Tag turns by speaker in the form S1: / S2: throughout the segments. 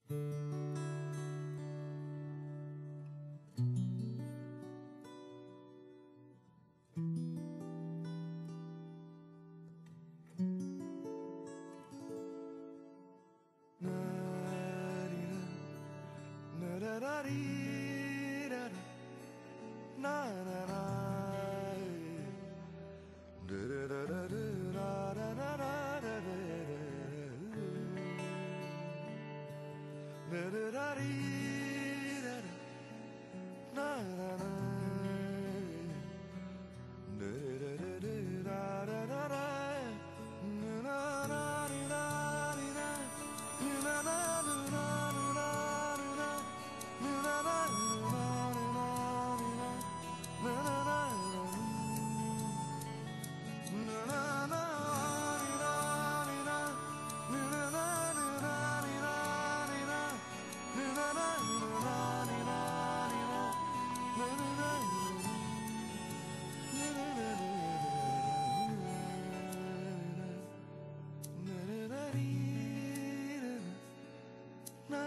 S1: Na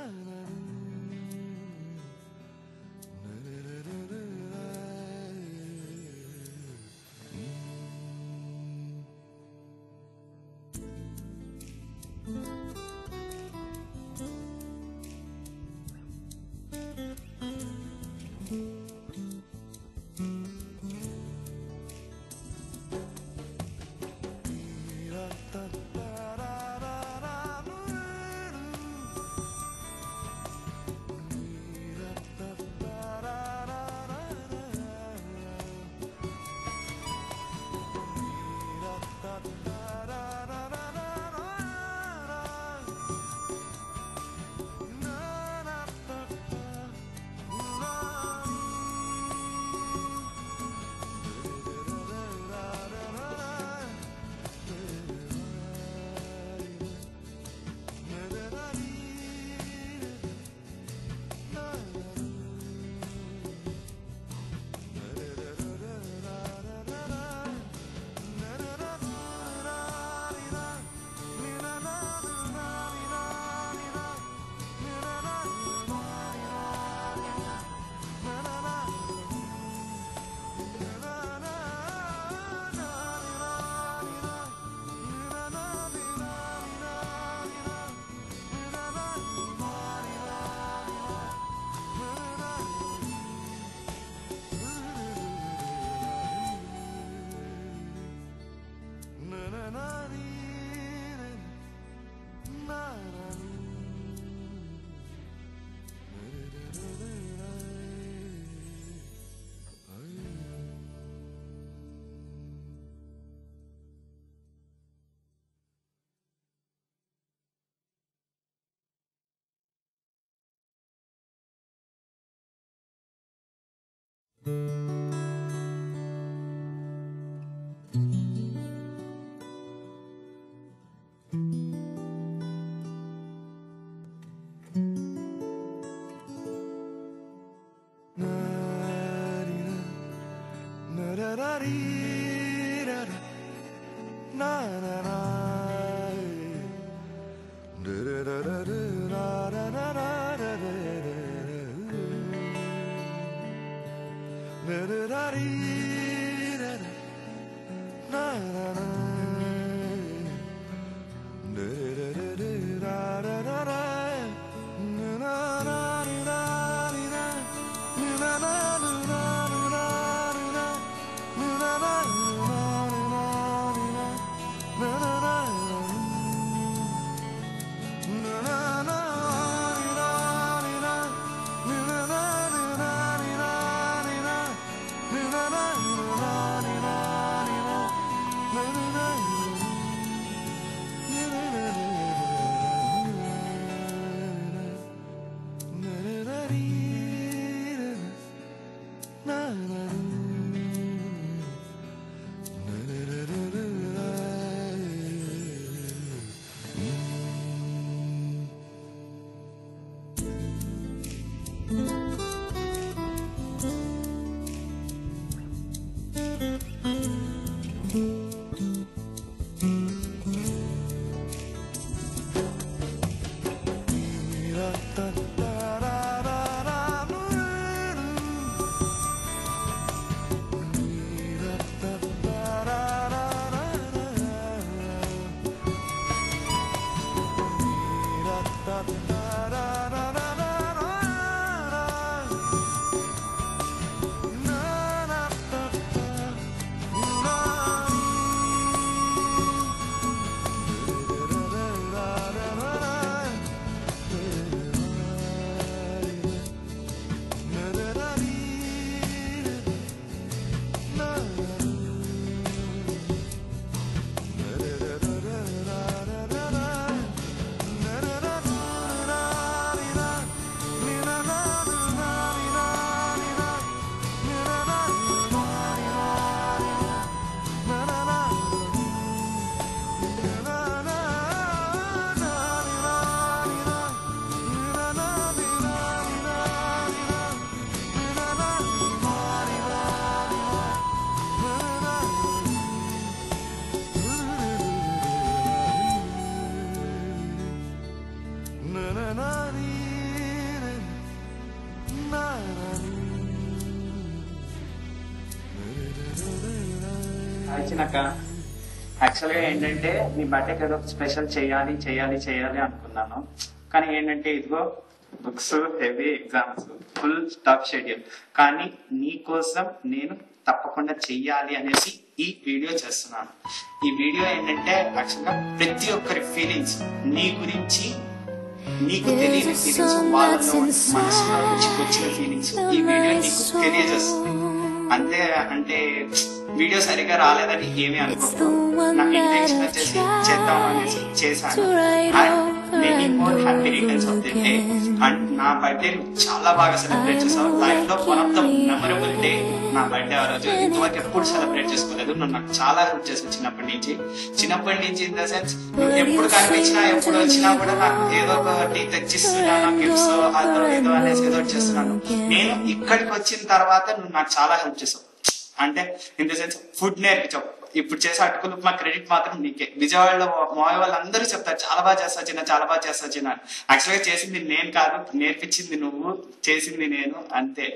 S1: na చిన్నక్క, యాక్చువల్గా ఏంటంటే నీ బర్త్డేకి ఏదో స్పెషల్ చేయాలి చేయాలి చేయాలి అనుకున్నాను. కానీ ఏంటంటే ఇదిగో books, heavy exams, full tough schedule. కానీ నీ కోసం నేను తప్పకుండా చెయ్యాలి అనేసి ఈ వీడియో చేస్తున్నాను. ఈ వీడియో ఏంటంటే యాక్చువల్గా ప్రతి ఒక్కరి ఫీలింగ్స్, నీ గురించి నీకు తెలియని ఫీలింగ్స్, వాళ్ళలో మనసులో నుంచి వచ్చిన ఫీలింగ్స్ ఈ వీడియో నీకు తెలియజేస్తుంది. అంతే. అంటే వీడియో సరిగా రాలేదని ఏమీ అనుకోకు. నాకు ఇంటెన్షన్ వచ్చేసి చేద్దాం అనేసి చేశాను. Many more happy returns of the day. And నా బర్త్డే చాలా బాగా సెలబ్రేట్ చేసావు. లైఫ్ లో one of the memorable day నా బర్త్డే. ఆ రోజు ఇంతవరకు ఎప్పుడు సెలబ్రేట్ చేసుకోలేదు. నువ్వు నాకు చాలా హెల్ప్ చేసావు చిన్నప్పటి నుంచి. ఇన్ ద సెన్స్ నువ్వు ఎప్పుడు కనిపించినా ఎప్పుడు వచ్చినా కూడా నాకు ఏదో ఒకటి తెచ్చిస్తున్నాను, గిఫ్ట్స్ అదో ఏదో అనేసి ఏదో చేస్తున్నాను. నేను ఇక్కడికి వచ్చిన తర్వాత నువ్వు నాకు చాలా హెల్ప్ చేసావు. అంటే ఇన్ ద సెన్స్ ఫుడ్ నేర్పించావు. ఇప్పుడు చేసే అటుకులు మా క్రెడిట్ మాత్రం నీకే. విజయవాడలో మాయ వాళ్ళందరూ చెప్తారు చాలా బాగా చేస్తా చిన్న, చాలా బాగా చేస్తా చిన్న. యాక్చువల్గా చేసింది నేను కాదు, నేర్పించింది నువ్వు, చేసింది నేను. అంతే.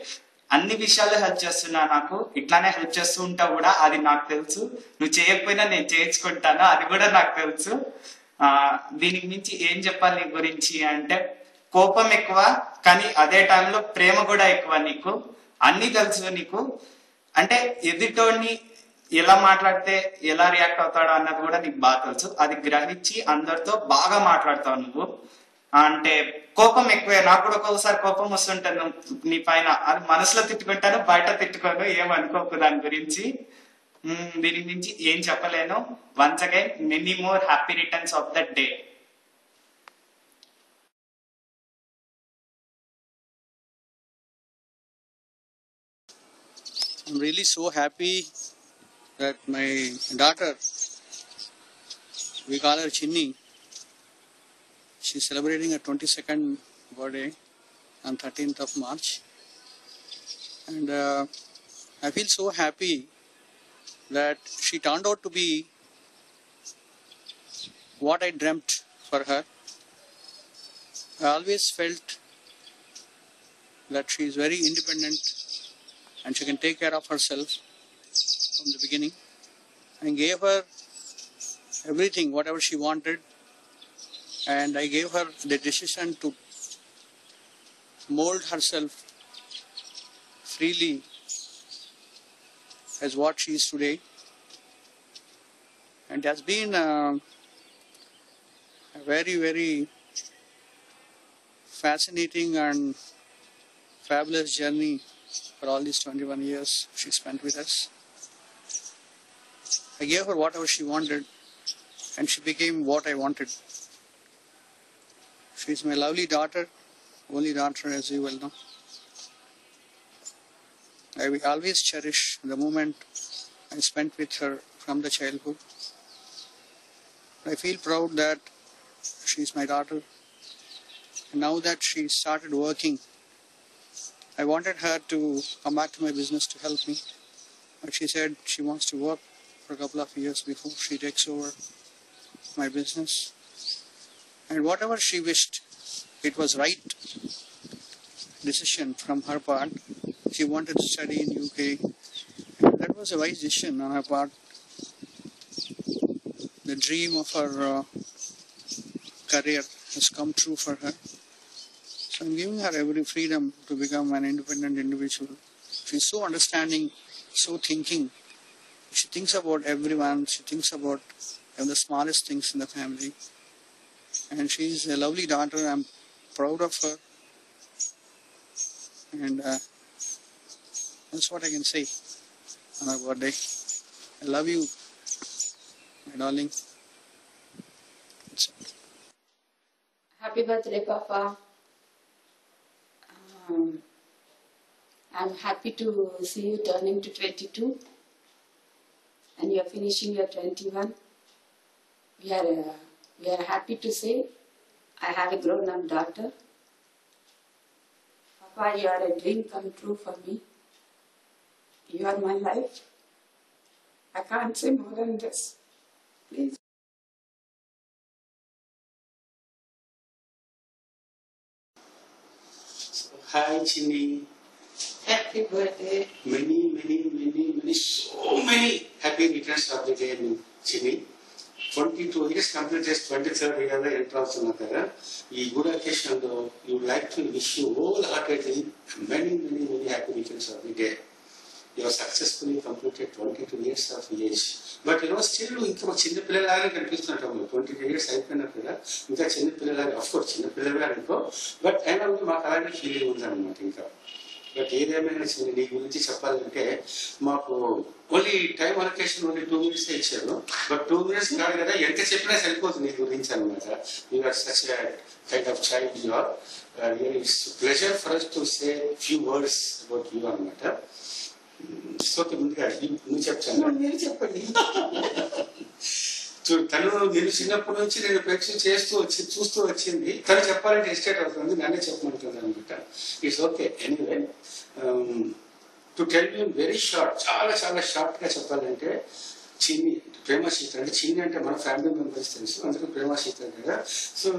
S1: అన్ని విషయాల్లో హెల్ప్ చేస్తున్నా. నాకు ఇట్లానే హెల్ప్ చేస్తూ ఉంటావు కూడా, అది నాకు తెలుసు. నువ్వు చేయకపోయినా నేను చేయించుకుంటాను, అది కూడా నాకు తెలుసు. దీనికి మించి ఏం చెప్పాలి నీ గురించి అంటే, కోపం ఎక్కువ కానీ అదే టైంలో ప్రేమ కూడా ఎక్కువ నీకు. అన్ని తెలుసు నీకు. అంటే ఎదుటోడిని ఎలా మాట్లాడితే ఎలా రియాక్ట్ అవుతాడో అన్నది కూడా నీకు బాగా తెలుసు. అది గ్రహించి అందరితో బాగా మాట్లాడతావు నువ్వు. అంటే కోపం ఎక్కువే. నాకు కూడా ఒక్కొక్కసారి కోపం వస్తుంటాను నీ పైన. అది మనసులో తిట్టుకుంటాను, బయట తిట్టుకోను. ఏమనుకోకు దాని గురించి. దీని నుంచి ఏం చెప్పలేను. Once again many more happy returns of the day.
S2: I'm really so happy that my daughter, we call her Chinni, she's celebrating her 22nd birthday on 13th of March. And I feel so happy that she turned out to be what I dreamt for her. I always felt that she is very independent and she can take care of herself from the beginning. I gave her everything, whatever she wanted, and I gave her the decision to mold herself freely as what she is today. And it has been a very, very fascinating and fabulous journey for all these 21 years she spent with us. I gave her whatever she wanted and she became what I wanted. She is my lovely daughter, only daughter, as you well know. I will always cherish the moment I spent with her from the childhood. I feel proud that she is my daughter. And now that she started working, I wanted her to come back to my business to help me. But she said she wants to work for a couple of years before she takes over my business. And whatever she wished, it was right decision from her part. She wanted to study in UK. And that was a wise decision on her part. The dream of her career has come true for her. So I'm giving her every freedom to become an independent individual. She's so understanding, so thinking. She thinks about everyone. She thinks about the smallest things in the family. And she's a lovely daughter. I'm proud of her. And that's what I can say on her birthday. I love you, my darling. That's it.
S3: Happy birthday, Papa. I'm happy to see you turning to 22 and you're finishing your 21. We are happy to say I have a grown-up daughter. Papa, you are a dream come true for me. You are my life. I can't say more than this. Please.
S4: Hi, Chinni.
S3: Happy birthday.
S4: Many, so many happy returns of the day, Chinni. 22 years complete, just 23rd year enter అవుతున్నారు కదా. ఈ good occasion లో you like to wish you whole heartedly many happy returns of the day. You have successfully completed 22 years of age. But still ఇంకా చిన్న పిల్లలాగా కనిపిస్తుంటాము. 22 years అయిపోయినా కూడా ఇంకా చిన్న పిల్లలాగా, ఆఫ్ కోర్స్ చిన్న పిల్లలాగా అనుకో, బట్ అయినా మాకు అలాగే ఫీలింగ్ ఉందన్నమాట ఇంకా. బట్ ఏదేమైనా చిన్న నీ గురించి చెప్పాలంటే మాకు only time allocation only 2 minutes ఇచ్చారు. బట్ 2 minutes కాదు కదా, ఎంత చెప్పినా సరిపోతుంది నీ గురించి అనమాట. You are such kind of child you are. It's pleasure for us to say few words about you అనమాట. ఓకే, ముందుగా నువ్వు చెప్తాను.
S3: మీరు చెప్పండి.
S4: తను నేను చిన్నప్పటి నుంచి నేను ప్రేక్షణ చూస్తూ వచ్చింది. తను చెప్పాలంటే ఎస్టేట్ అవుతుంది, నన్నే చెప్పమంటుంది అనమాట. It's okay. Anyway, to tell you very short, చాలా షార్ట్ గా చెప్పాలంటే, చిన్ని ప్రేమ సీత అంటే, చిన్ని అంటే మన ఫ్యామిలీ మెంబర్స్ తెలుసు, అందుకు ప్రేమ సీత కదా. సో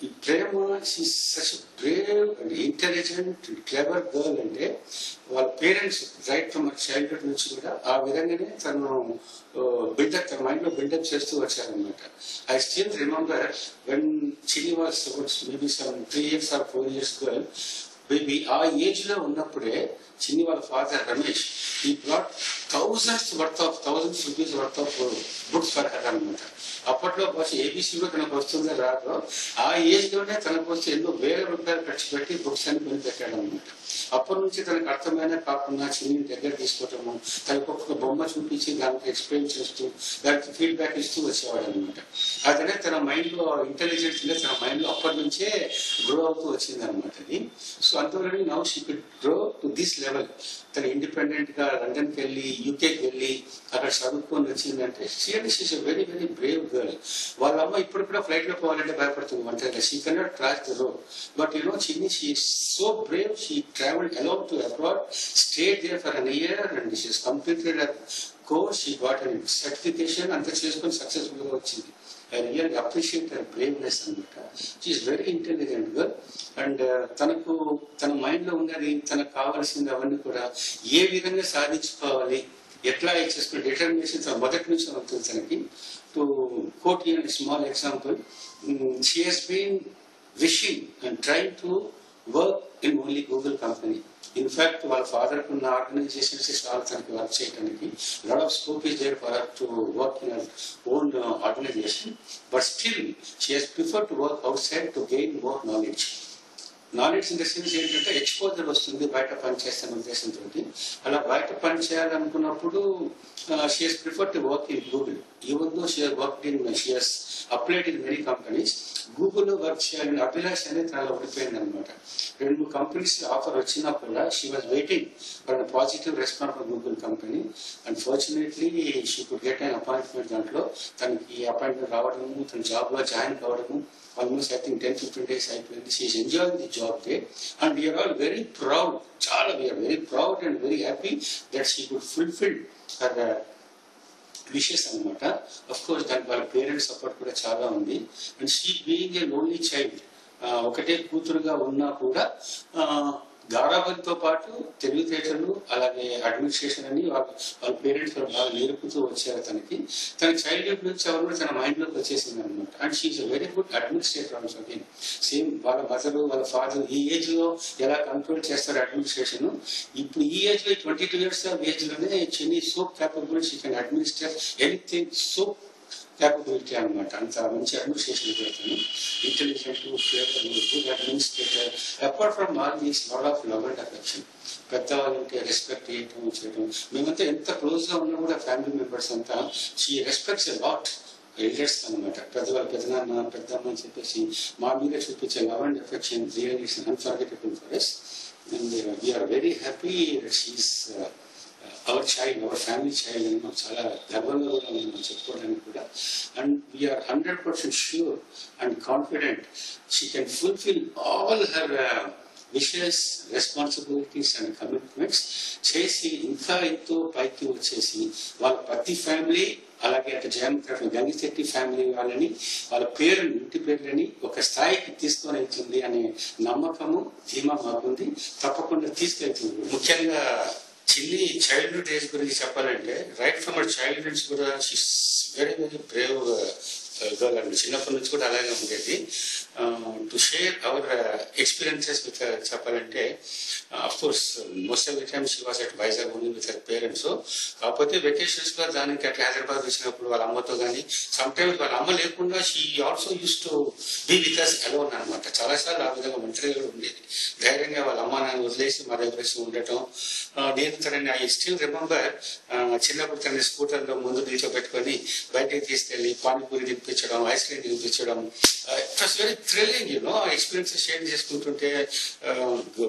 S4: ఈ Prema such brave and intelligent and clever girl. అంటే వాళ్ళ పేరెంట్స్ రైట్ ఫ్రమ్ చైల్డ్హుడ్ నుంచి కూడా ఆ విధంగానే తను బిల్డప్, తన మైండ్ లో బిల్డప్ చేస్తూ వచ్చారనమాట. ఐ స్టిల్ రిమెంబర్ వెన్ చిన్ని was maybe some 3 years or 4 years girl. Baby ఆ ఏజ్ లో ఉన్నప్పుడే చిన్ని వాళ్ళ ఫాదర్ రమేష్ ఈ brought thousands rupees worth of books for her అనమాట. అప్పట్లో బస్సు ఏబీసీ కూడా తనకు వస్తుందో రాదో, ఆ ఏజ్ లోనే తనకు వస్తే ఎన్నో వేల రూపాయలు ఖర్చు పెట్టి బుక్స్ అని కొని పెట్టాడు అనమాట. అప్పటి నుంచి తనకు అర్థమైన కాకుండా చిన్ని దగ్గర తీసుకోవటము, తనకు ఒక బొమ్మ చూపించి దానికి ఎక్స్ప్లెయిన్ చేస్తూ దానికి ఫీడ్బ్యాక్ ఇస్తూ వచ్చేవాడు అనమాట. అతనే తన మైండ్ లో ఇంటెలిజెన్స్ తన మైండ్ లో అప్పటి నుంచే గ్రో అవుతూ వచ్చింది అనమాట అది. సో అందువల్ల now she could grow to this level. తను ఇండిపెండెంట్ గా లండన్కి వెళ్ళి యూకేకి వెళ్ళి అక్కడ చదువుకొని వచ్చిందంటే she is a very brave girl. వాళ్ళ అమ్మ ఇప్పుడు కూడా ఫ్లైట్ లో పోవాలంటే భయపడుతుంది ఒంటరిగా. She cannot cross the road. But Chinni she is so brave. She travelled alone to abroad, stayed there for an year and she has completed a course. She got an certification అంతా చేసుకొని successful గా వచ్చింది. I really appreciate her braveness అనమాట. She is very intelligent girl. And తన mind లో ఉన్నది, తనకు కావాల్సింది అవన్నీ కూడా ఏ విధంగా సాధించుకోవాలి, ఎట్లా చేసుకునే డిటర్మినేషన్ మొదటి నుంచి అవుతుంది తనకి. To quote you small example, she has been wishing and trying to work in only Google company. In fact, వాళ్ళ ఫాదర్ ఉన్న ఆర్గనైజేషన్స్ చాలా తనకి వర్క్ చేయడానికి lot of scope is there for her to work in her own organization, but still she has preferred to work outside to gain more knowledge. Knowledge in the sense ఏంటంటే exposure వస్తుంది బయట పనిచేస్తున్న ఉద్దేశంతో. అలా బయట పని చేయాలనుకున్నప్పుడు she has prefer to work in Google. Even though she has worked in, she has applied in many companies. గూగుల్లో వర్క్ చేయాలని అభిలాష అనేది చాలా ఉండిపోయింది అనమాట. 2 కంపెనీస్ ఆఫర్ వచ్చినా కూడా she was waiting for a positive response from Google company. Unfortunately she could get an appointment. దాంట్లో తనకి అపాయింట్మెంట్ రావడము, తన జాబ్ లో జాయిన్ కావడము almost I think 10-15 days అయిపోయింది. She is enjoying the job there and we are all very proud. We are very proud and very happy that she could fulfill her wishes అనమాట. Of course దానికి వాళ్ళ parents support కూడా చాలా ఉంది. And she being a lonely child, ఒకటే కూతురుగా ఉన్నా కూడా గారాబంతో పాటు తెలివితేటలు అలాగే అడ్మినిస్ట్రేషన్ అని వాళ్ళ పేరెంట్స్ బాగా నేర్పుతూ వచ్చారు తనకి. తన చైల్డ్హుడ్ నుంచి ఎవరు కూడా తన మైండ్లోకి వచ్చేసింది అనమాట. And she's a very good administrator also. Again same వాళ్ళ మదర్ వాళ్ళ ఫాదర్ ఈ ఏజ్ లో ఎలా కంట్రోల్ చేస్తారు అడ్మినిస్ట్రేషన్, ఇప్పుడు ఈ ఏజ్ లో 22 years ఏజ్ లోనే Chenni so capable, she can administer anything, so capability అనమాట. అంత మంచి అడ్మినిస్ట్రేషన్ పెడతాను. Intelligent, favour, good administrator. Apart from all these lot of love and affection. పెద్దవాళ్ళకి రెస్పెక్ట్ చేయడం. మేమంతా ఎంత క్లోజ్ గా ఉన్నా కూడా ఫ్యామిలీ మెంబర్స్ అంతా she respects a lot elders అనమాట. పెద్దవాళ్ళు పెద్దనాన్న పెద్దమ్మ అని చెప్పేసి మా మీద చూపించే love and affection really it's unforgettable for us. And we are very happy that she is our child, our family child అని మాకు చాలా గర్వంగా కూడా మనం చెప్పుకోవడానికి కూడా. And we are 100% sure and confident she can fulfil all her wishes, responsibilities and commitments చేసి ఇంకా ఎంతో పైకి వచ్చేసి వాళ్ళ ప్రతి ఫ్యామిలీ అలాగే అటు జయమకృష్ణ గంగిశెట్టి ఫ్యామిలీ వాళ్ళని వాళ్ళ పేరుని ఇంటి పేర్లని ఒక స్థాయికి తీసుకొని వెళ్తుంది అనే నమ్మకము ధీమా మాకుంది. తప్పకుండా తీసుకెళ్తుంది. ముఖ్యంగా చిన్ని చైల్డ్హుడ్ ఏజ్ గురించి చెప్పాలంటే రైట్ ఫ్రమ్ అవర్ చైల్డ్హుడ్ కూడా she's very very brave girl అండి. చిన్నప్పటి నుంచి కూడా అలాగే ఉండేది. To share our experiences with చెప్పాలంటే of course most of the time she was at Vizag only with her parents. కాకపోతే వెకేషన్స్ లో దానికి అట్లా హైదరాబాద్ వచ్చినప్పుడు వాళ్ళ అమ్మతో కానీ సమ్ టైమ్స్ వాళ్ళ అమ్మ లేకుండా she also use to be with us alone అనమాట. చాలాసార్లు ఆ విధంగా ఒంటరిగా కూడా ఉండేది. ధైర్యంగా వాళ్ళ అమ్మ నాన్న వదిలేసి మా దగ్గర ఉండటం. నేను తనని ఐ స్టిల్ రిమెంబర్ చిన్నప్పుడు తన స్కూటర్లో ముందు నిల్చోబెట్టుకొని బయటకి తీసుకెళ్లి పానీపూరి తినిపించడం, ఐస్ క్రీమ్ తినిపించడం. It was very thrilling experiences share చేసుకుంటుంటే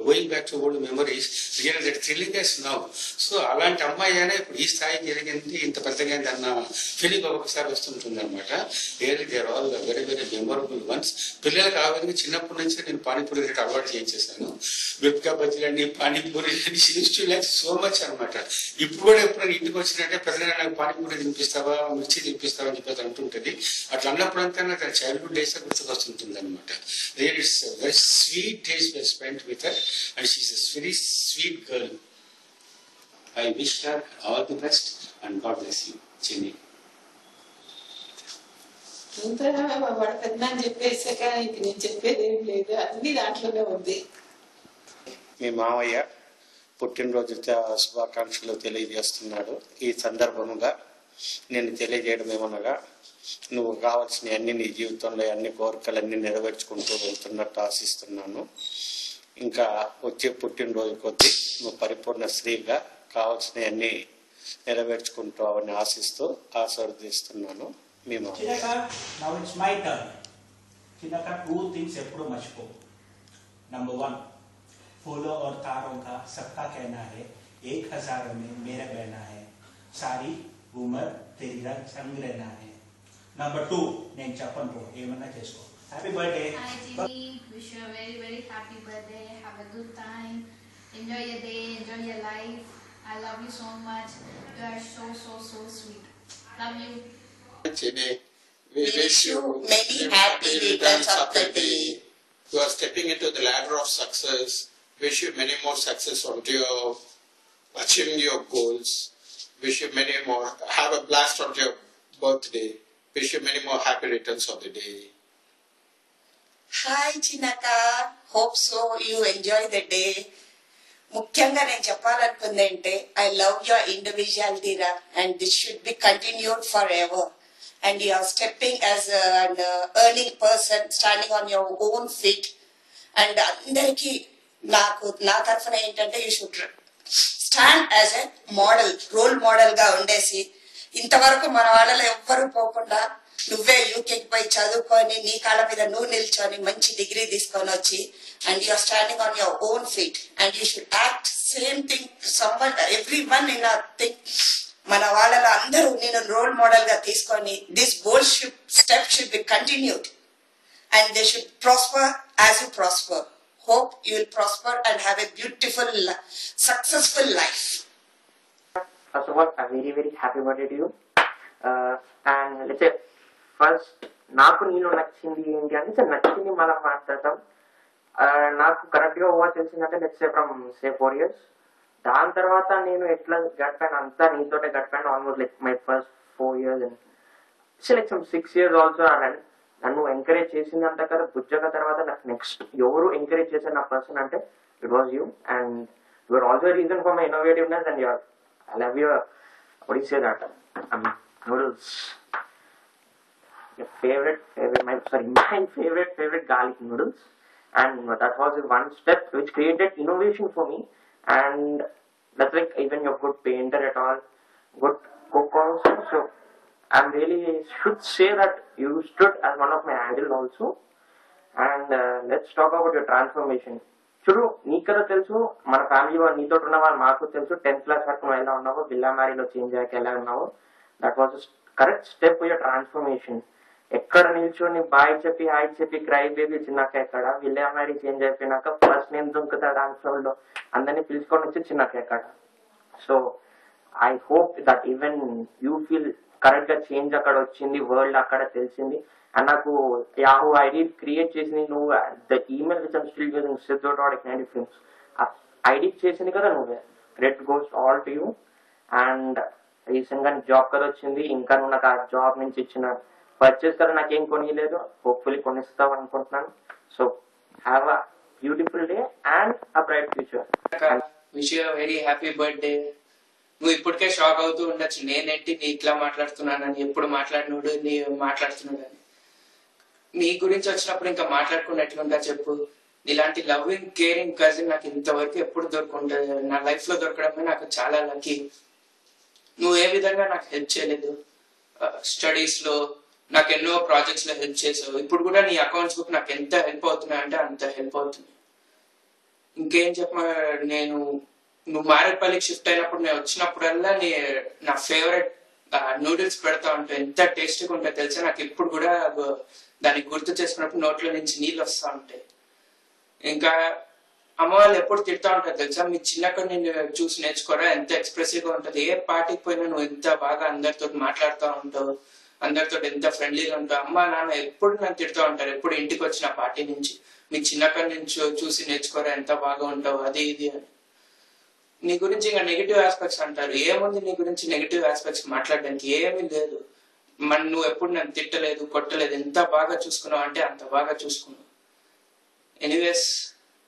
S4: going back to old memories real that thrilling is now. So అలాంటి అమ్మాయి అయినా ఇప్పుడు ఈ స్థాయికి ఎదిగింది, ఇంత పెద్దగా అన్న ఫీలింగ్ ఒకసారి వస్తుంటుంది అనమాట. Really they are all very very memorable ones. పిల్లలకు ఆ విధంగా చిన్నప్పటి నుంచి నేను పానీపూరి రేట్ అలవాటు చేయించేసాను. మిరపకాయ బజ్జీలని పానీపూరి సో మచ్ అనమాట. ఇప్పుడు కూడా ఎప్పుడైనా ఇంటికి వచ్చినట్టే పెద్దగా నాకు పానీపూరి తినిపిస్తావా, మిర్చి తినిపిస్తావా అని చెప్పేసి అంటుంటది. అట్లా అన్నప్పుడంతా తన చైల్డ్హుడ్ డేస్ గుర్తుకొస్తుంటుంది అనమాట. Real it's very sweet days were spent with her and she is a very sweet girl. I wish her all the best and God bless you Chenni.
S3: వాడు పెద్ద అని చెప్పేసాక ఇంక నేను చెప్పేది ఏం లేదు, అన్ని దాంట్లోనే ఉంది.
S5: మీ మావయ్య పుట్టినరోజు శుభాకాంక్షలు తెలియజేస్తున్నాడు. ఈ సందర్భంగా నేను తెలియజేయడం ఏమనగా, నువ్వు కావాల్సిన అన్ని నీ జీవితంలో అన్ని కోరికలన్నీ నెరవేర్చుకుంటూ వెళ్తున్నట్టు ఆశిస్తున్నాను. ఇంకా వచ్చే పుట్టినరోజు కొద్దీ నువ్వు పరిపూర్ణ స్త్రీగా కావాల్సిన అన్ని నెరవేర్చుకుంటావని ఆశిస్తూ ఆశీర్వదిస్తున్నాను. మీ మావయ్య.
S6: Now it's my turn. చిన్నక 2 things ఎప్పుడు మర్చిపో. Number 1, फूलों और तारों का सबका कहना है, 1000 में मेरा बहना है, सारी उम्र तेरी संग रहना है. Number 2, నేను చెప్పను పో, ఏమన్నా చేసుకో. Happy birthday.
S7: Hi Jimmy, wish you a very very happy birthday. Have a good time. Enjoy your day, enjoy your life. I love you so much. You are so so so sweet. Love you.
S8: Today, we wish you many happy returns of the day. You are stepping into the ladder of success. Wish you many more success on your achieving your goals. Wish you many more. Have a blast on your birthday. Wish you many more happy returns of the day.
S9: Hi Chinaka, hope so you enjoy the day. ముఖ్యంగా నేను చెప్పాలనుకుంది అంటే I love your individuality రా and this should be continued for ever. And you are stepping as an earning person, standing on your own feet. And అందరికి నా తరఫున ఏంటంటే you should stand as a model, role model గా ఉండేసి ఇంతవరకు మన వాళ్ళలో ఎవ్వరూ పోకుండా నువ్వే యూకేకి పోయి చదువుకొని నీ కాళ్ళ మీద నువ్వు నిల్చొని మంచి డిగ్రీ తీసుకొని వచ్చి and you are standing on your own feet and you should act same thing someone everyone in a thing. మన వాళ్ళలో అందరూ నేను రోల్ మోడల్ గా తీసుకొని this bold step should be continued and they should prosper as you prosper. Hope you will prosper and have a beautiful, successful life.
S10: First of all, a very very happy birthday to you. And let's say first, నాకు నేను నచ్చింది ఏంటి అంటే నచ్చింది మనం మాట్లాడతాం. నాకు కరెక్ట్గా ఓవర్ తెలిసిందంటే లెట్స్ సే ఫ్రమ్ 4 years. దాని తర్వాత నేను ఎట్లా గడిపాను అంతా నీతోటే గడిపాను almost like my first 4 years and like some 6 years also. నన్ను ఎంకరేజ్ చేసింది అంతా కదా బుజ్జక తర్వాత నాకు నెక్స్ట్ ఎవరు ఎంకరేజ్ చేశారు నా పర్సన్ అంటే it was you and you are also reason for my innovativeness and your I love your what do you say that noodles your favorite my favorite garlic noodles and that was one step which created innovation for me and that's like even you're good painter at all good cook also so I'm really should say that you stood as one of my idol also and let's talk about your transformation. చూడు నీకు కదా తెలుసు మన family వాళ్ళు నీతో ఉన్న వాళ్ళు మాకు తెలుసు 10th class వరకు నువ్వు ఎలా ఉన్నావో విల్లా మ్యారీలో చేంజ్ అయ్యాక ఎలా ఉన్నావో that was correct step your transformation. ఎక్కడ నిల్చొని బాయ్ చెప్పి హాయ్ చెప్పి క్రై బేబీ చిన్నాక ఎక్కడ విల్లా మ్యారీ చేంజ్ అయిపోయినాక ఫస్ట్ నేను దుంకుతా డాన్స్ ఫ్లోర్లో అందరినీ పిలుచుకొని వచ్చి చిన్నాక ఎక్కడ. So I hope that even you feel correct గా చేంజ్ అక్కడ వచ్చింది వరల్డ్ అక్కడ తెలిసింది అండ్ నాకు యాహూ ఐడి క్రియేట్ చేసింది నువ్వు the email which I'm still using siddhu.ignitive films ID చేసింది కదా నువ్వే. Credit goes all to you and recent గా జాబ్ కదా వచ్చింది ఇంకా నువ్వు నాకు ఆ జాబ్ నుంచి ఇచ్చిన పర్చేస్ కదా నాకేం కొనియలేదు హోప్ఫుల్లీ కొనిస్తావు అనుకుంటున్నాను. So have a beautiful day and a bright future.
S11: Wish you very happy birthday. నువ్వు ఇప్పటికే షాక్ అవుతూ ఉండొచ్చు నేనేంటి నీ ఇట్లా మాట్లాడుతున్నానని ఎప్పుడు మాట్లాడినోడు నీ మాట్లాడుతున్నాడని. నీ గురించి వచ్చినప్పుడు ఇంకా మాట్లాడుకుని ఎట్లుంటా చెప్పు. ఇలాంటి లవింగ్ కేరింగ్ కజిన్ నాకు ఇంతవరకు ఎప్పుడు దొరుకుంటుంది నా లైఫ్ లో దొరకడమే నాకు చాలా లక్కీ. నువ్వు ఏ విధంగా నాకు హెల్ప్ చేయలేదు స్టడీస్ లో నాకు ఎన్నో ప్రాజెక్ట్స్ లో హెల్ప్ చేసావు. ఇప్పుడు కూడా నీ అకౌంట్స్ బుక్ నాకు ఎంత హెల్ప్ అవుతున్నాయి అంటే అంత హెల్ప్ అవుతుంది. ఇంకేం చెప్ప నేను నువ్వు మారేడుపల్లికి షిఫ్ట్ అయినప్పుడు నేను వచ్చినప్పుడల్లా నా ఫేవరెట్ నూడిల్స్ పెడతా ఉంటాయి ఎంత టేస్టీగా ఉంటాయి తెలుసా. నాకు ఇప్పుడు కూడా దాన్ని గుర్తు చేసుకున్నప్పుడు నోట్లో నుంచి నీళ్ళు వస్తూ ఉంటాయి. ఇంకా అమ్మ వాళ్ళు ఎప్పుడు తిడతా ఉంటారు తెలుసా మీ చిన్నక్కడ నేను చూసి నేర్చుకోరా ఎంత ఎక్స్ప్రెసివ్ గా ఉంటుంది. ఏ పార్టీకి పోయినా నువ్వు ఎంత బాగా అందరితో మాట్లాడుతూ ఉంటావు అందరితో ఎంత ఫ్రెండ్లీగా ఉంటావు. అమ్మ నాన్న ఎప్పుడు నన్ను తిడుతూ ఉంటారు ఎప్పుడు ఇంటికి వచ్చిన పార్టీ నుంచి మీ చిన్నక్కడి నుంచి చూసి నేర్చుకోరా ఎంత బాగా ఉంటావు అది ఇది అని. నీ గురించి ఇంకా నెగిటివ్ ఆస్పెక్ట్స్ అంటారు. ఏముంది నీ గురించి నెగిటివ్ ఆస్పెక్ట్స్ మాట్లాడడానికి ఏమీ లేదు. నువ్వు ఎప్పుడు నన్ను తిట్టలేదు కొట్టలేదు ఎంత బాగా చూసుకున్నావు అంటే అంత బాగా చూసుకున్నావు. ఎనీవేస్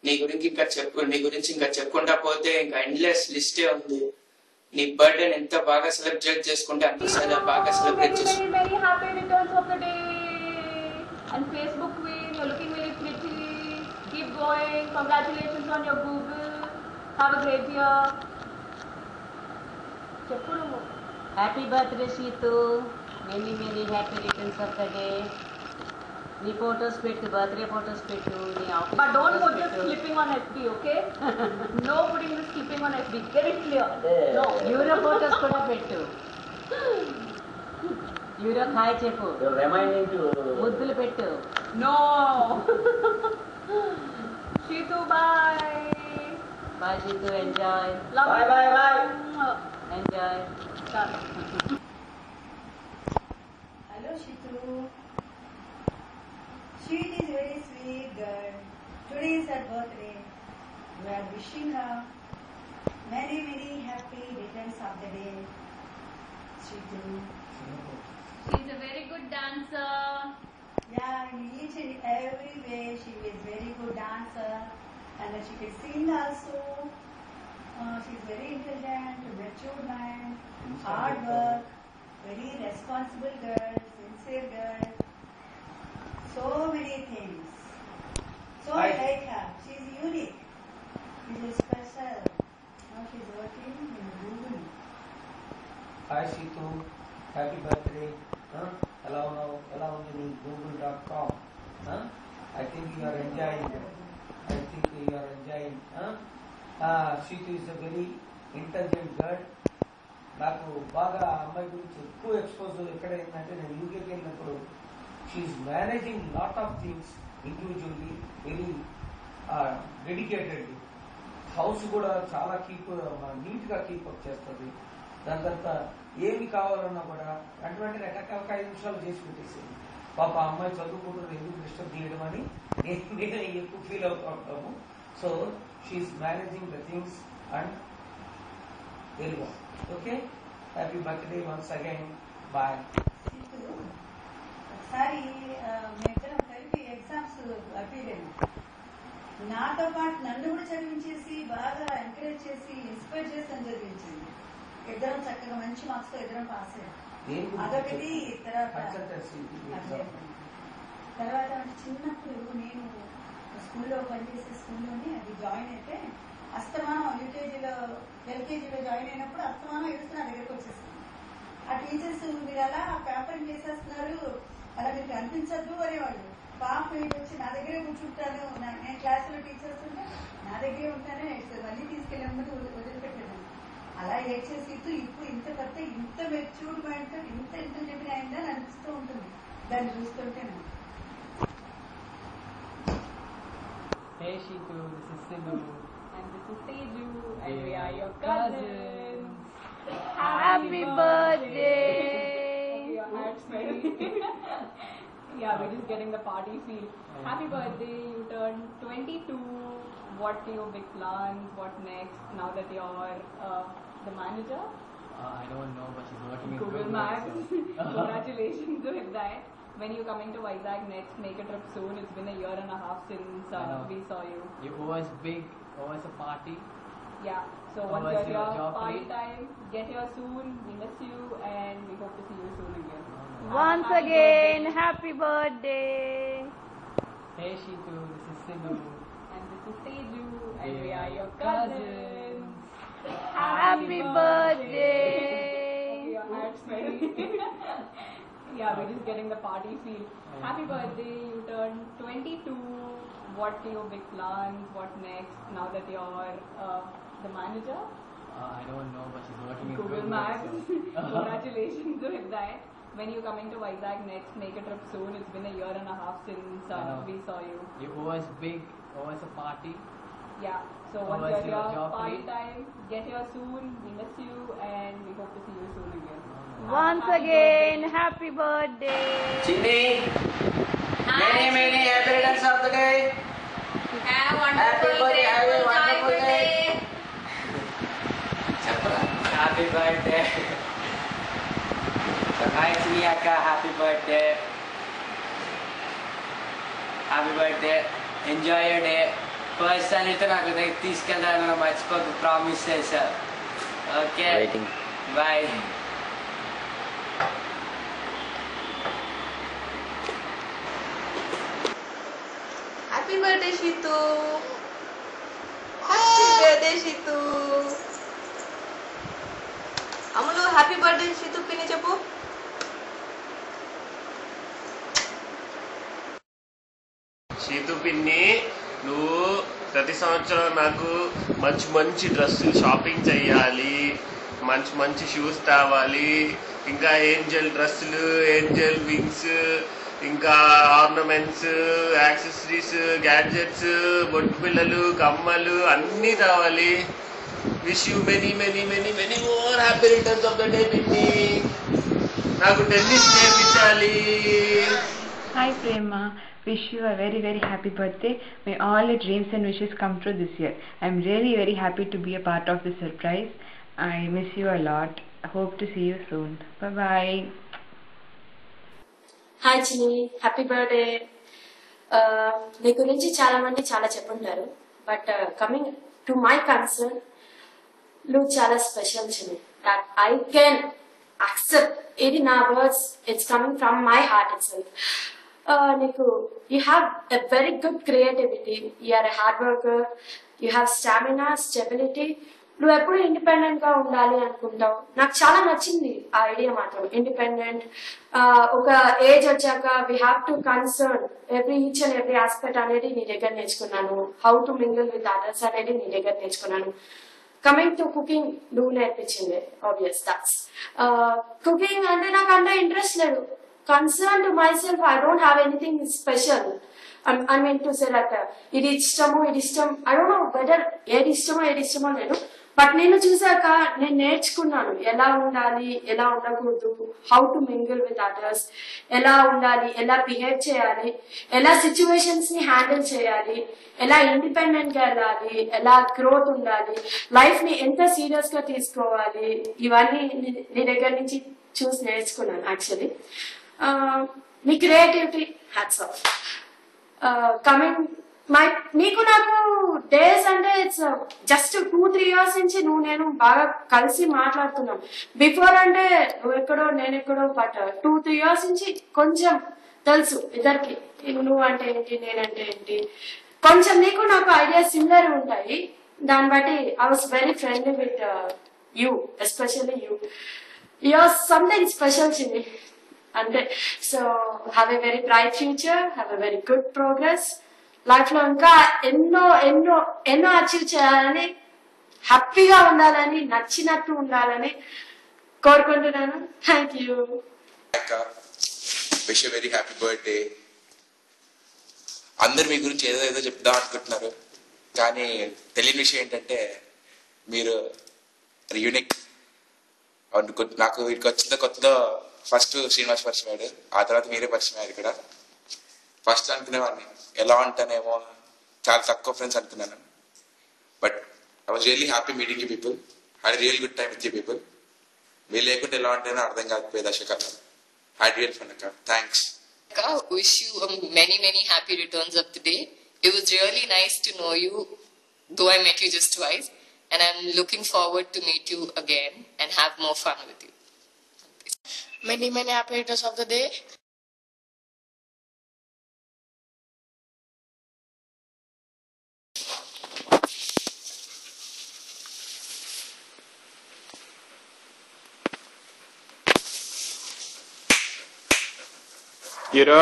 S11: నీ గురించి ఇంకా చెప్పుకుంటా పోతే ఇంకా ఎండ్లెస్ లిస్టే ఉంది. నీ బర్త్డే ఎంత బాగా సెలబ్రేట్ చేసుకుంటే అంత బాగా సెలబ్రేట్ చేసుకుంటా.
S12: Have a great year. చెప్పు happy birthday Situ. Many happy returns of the day. నీ ఫోటోస్ పెట్టు బర్త్డే ఫోటోస్ పెట్టు నీ office but don't put this clipping on FB okay. No putting this clipping on FB get it clear. No యూరో photos కూడా పెట్టు. యూరో hi చెప్పు reminding to ముద్దులు పెట్టు. No Situ bye. Bye Shitu, enjoy. Love bye, you. Bye bye. Enjoy. Start.
S13: Hello Shitu. She is very sweet girl. Today is her birthday. We are wishing her many happy returns of the day. Shitu.
S7: She is a very good dancer.
S13: Yeah, in each and every way she is very good dancer. And she can sing also. She's very intelligent, mature mind, hard work, very responsible girl, sincere girl. So many things. So I like her. She's unique. She's special. Now she's working in Google.
S14: Hi Shitu, happy birthday. Hello on google.com. I think you are enjoying it. Shitu is a very intelligent girl. నాకు బాగా అమ్మాయి గురించి ఎక్కువ expose ఎక్కడైందంటే నేను యూకేకి వెళ్ళినప్పుడు she's managing lot of things individually very dedicated. House కూడా చాలా నీట్గా కీపప్ చేస్తుంది. దాని తర్వాత ఏమి కావాలన్నా కూడా వెంటనే ఒక 5 నిమిషాలు చేసి పెట్టేసింది. పాప అమ్మాయి చదువుకుంటున్నారు ఎందుకు డిస్టర్బ్ చేయడం అని నేను ఎక్కువ ఫీల్ అవుతూ ఉంటాము. So she's managing the things and very well. Okay, happy birthday once again. Bye.
S13: ఒకసారి మేమిద్దరం కలిపి ఎగ్జామ్స్ అపీల్ అయినా, నాతో పాటు నన్ను కూడా చదివించేసి బాగా ఎంకరేజ్ చేసి ఇన్స్పైర్ చేసి అని చదివించింది. ఇద్దరం చక్కగా మంచి మార్క్స్ తో ఇద్దరం పాస్ అయ్యాం. అదొకటి. తర్వాత చిన్నప్పుడు నేను స్కూల్లో పనిచేసే స్కూల్లోని అది జాయిన్ అయితే అస్తమానం యూకేజీలో ఎల్కేజీలో జాయిన్ అయినప్పుడు అస్తమానం ఎడుస్తూ నా దగ్గరకు వచ్చేస్తుంది. ఆ టీచర్స్ మీరు అలా పేపర్ చేసేస్తున్నారు, అలా మీకు అనిపించద్దు అనేవాళ్ళు. పాప వచ్చి నా దగ్గరే కూర్చుంటాను, నేను క్లాసులో టీచర్స్ ఉంటే నా దగ్గరే ఉంటానే ఏడ్చేది. మళ్ళీ తీసుకెళ్ళినప్పుడు వదిలిపెట్టేదాన్ని. అలా ఏడ్చేసి ఇప్పుడు ఇంత పెద్ద ఇంత మెచ్యూర్డ్ మైండ్ ఇంత ఇంటెలిజెంట్ అయిందని అనిపిస్తూ ఉంటుంది దాన్ని చూస్తుంటే.
S15: Hey Shitu, this is Sidhu.
S16: And this is Teju, and we are your cousins.
S15: Happy birthday!
S16: Your heart's very. Yeah, we're just getting the party feel. Happy birthday, you turned 22. What are your big plans? What next? Now that you're the manager?
S15: I don't know, but she's working in
S16: Google Maps. Congratulations with that. When you coming to Vizag next, make a trip soon. It's been a year and a half since we saw you.
S15: You owe us big, owe us a party.
S16: Yeah, so once you're here, party time, get here soon. We miss you and we hope to see you soon again.
S15: Once again, happy birthday! Hey Shitu, this is Sidhu.
S16: And this is Teju, and we are your cousins.
S15: Happy birthday!
S16: Your heart's very. Yeah, we're just getting the party feel. Happy birthday, you turned 22. What are your big plans? What next? Now that you're the manager?
S15: I don't know, but she's working in
S16: Google Maps. Congratulations with that. When you coming to Vizag next, make a trip soon. It's been a year and a half since we saw you.
S15: You owe us big, owe us a party.
S16: Yeah, so once you're here, party time, get here soon. We miss you and we hope to see you soon again.
S15: Once again, happy birthday!
S11: Chini, many happy returns of the day.
S7: Have a wonderful day.
S11: Have a wonderful day. Happy birthday. So hi Chini Akka, happy birthday. Happy birthday. Enjoy your day. First time ito నాకు తీసుకెళ్తాను మర్చిపోకు, promise చేశా. Okay, bye.
S17: Happy birthday Shitu. Happy birthday Shitu. Amulu, happy birthday Shitu pini cheppu.
S18: Shitu పిన్ని, నువ్వు ప్రతి సంవత్సరం నాకు మంచి మంచి డ్రెస్సులు షాపింగ్ చేయాలి, మంచి మంచి షూస్ తేవాలి, ఇంకా ఏంజల్ డ్రెస్సులు, ఏంజల్ వింగ్స్, ఇంకా ఆర్నమెంట్స్, యాక్సెసరీస్, గ్యాడ్జెట్స్, బొట్టు పిల్లలు, కమ్మలు అన్నీ తేవాలి. Wish you many many many many more happy returns of the day పిన్ని. నాకు టెన్నిస్ నేర్పించాలి.
S19: Hi Prema, wish you a very very happy birthday. May all your dreams and wishes come true this year. I'm really very happy to be a part of this surprise. I miss you a lot. Hope to see you soon. Bye bye.
S20: Hi Chinni, happy birthday. నీ గురించి చాలా మంది చాలా చెప్పుంటారు, but coming to my concern, నువ్వు చాలా special Chinni. That I can accept. ఇది నా words, it's coming from my heart itself. నీకు you have a very good creativity, you are a hard worker, you have stamina, stability. నువ్వు ఎప్పుడు independent గా ఉండాలి అనుకుంటావు. నాకు చాలా నచ్చింది ఆ ఐడియా మాత్రం. ఇండిపెండెంట్, ఒక ఏజ్ వచ్చాక we have to concern each and every aspect అనేది నీ దగ్గర నేర్చుకున్నాను. How to mingle with others అనేది నీ దగ్గర నేర్చుకున్నాను. కమింగ్ టు కుకింగ్, నువ్వు నేర్పించింది. ఆబ్వియస్ దట్స్ కుకింగ్ అంటే నాకు అంత ఇంట్రెస్ట్ లేదు. Concern to my self, I don't have anything special. I mean to say that ఇది ఇష్టము, ఇది ఇష్టం, I don't know whether ఏది ఇష్టమో లేదు, బట్ నేను చూసాక నేను నేర్చుకున్నాను ఎలా ఉండాలి, ఎలా ఉండకూడదు, how to mingle with others, ఎలా ఉండాలి, ఎలా బిహేవ్ చేయాలి, ఎలా సిచ్యువేషన్స్ ని హ్యాండిల్ చేయాలి, ఎలా ఇండిపెండెంట్ గా వెళ్ళాలి, ఎలా గ్రోత్ ఉండాలి, లైఫ్ ని ఎంత సీరియస్ గా తీసుకోవాలి, ఇవన్నీ నీ దగ్గర నుంచి చూసి నేర్చుకున్నాను. యాక్చువల్లీ మీ క్రియేటివిటీ హ్యాట్స్ ఆఫ్. కమింగ్ నీకు నాకు డేస్ అంటే ఇట్స్ జస్ట్ 2-3 years నుంచి నేను బాగా కలిసి మాట్లాడుతున్నాం. బిఫోర్ అంటే నువ్వు ఎక్కడో నేను ఎక్కడో, బట్ 2-3 years నుంచి కొంచెం తెలుసు ఇద్దరికి, నువ్వు అంటే ఏంటి నేనంటే ఏంటి, కొంచెం నీకు నాకు ఐడియాస్ సిమిలర్ ఉంటాయి. దాన్ని బట్టి I was very friendly with you, especially you. You're something special to me అంటే. So have a very bright future, have a very good progress. Life లో ఇంకా ఎన్నో ఎన్నో ఎన్నో అచీవ్ చేయాలని, హ్యాపీగా ఉండాలని, నచ్చినట్టు ఉండాలని కోరుకుంటున్నాను. Thank you.
S21: Wish you very happy birthday. అందరు మీ గురించి ఏదో ఏదో చెప్దాం అనుకుంటున్నారు, కానీ తెలియని విషయం ఏంటంటే మీరు యూనిక్. నాకు ఇక్కడికి వచ్చిన కొత్త ఫస్ట్ శ్రీనివాస్ పరిచయం అయ్యాడు, ఆ తర్వాత మీరే పరిచయం అయ్యారు. ఇక్కడ ఫస్ట్ అనుకునేవాడిని ఎలా ఉంటానేమో, చాలా తక్కువ ఫ్రెండ్స్ అనుకున్నాను. But I was really happy meeting you people, had real good time with you people. మీరు లేకుంటే ఎలా ఉంటానో అర్థం కాకపోయేది అశోక. హ్యాడ్ రియల్ ఫన్ అక్క. Thanks.
S22: Wish you many happy returns of the day. It was really nice to know you, though I met you just twice, and I'm looking forward to meet you again and have more fun with you.
S23: Many happy returns of the day.
S21: Hero.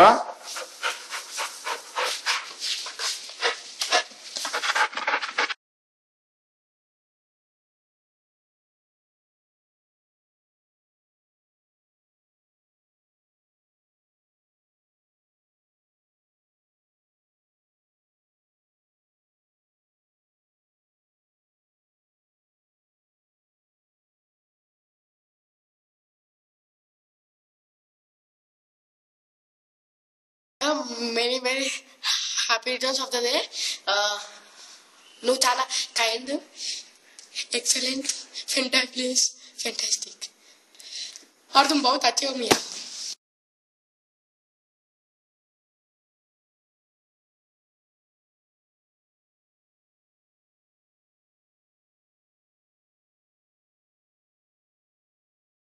S23: Many happy returns of the day. నువ్వు చాలా kind, excellent, fantastic. और तुम बहुत अच्छे हो मियाँ.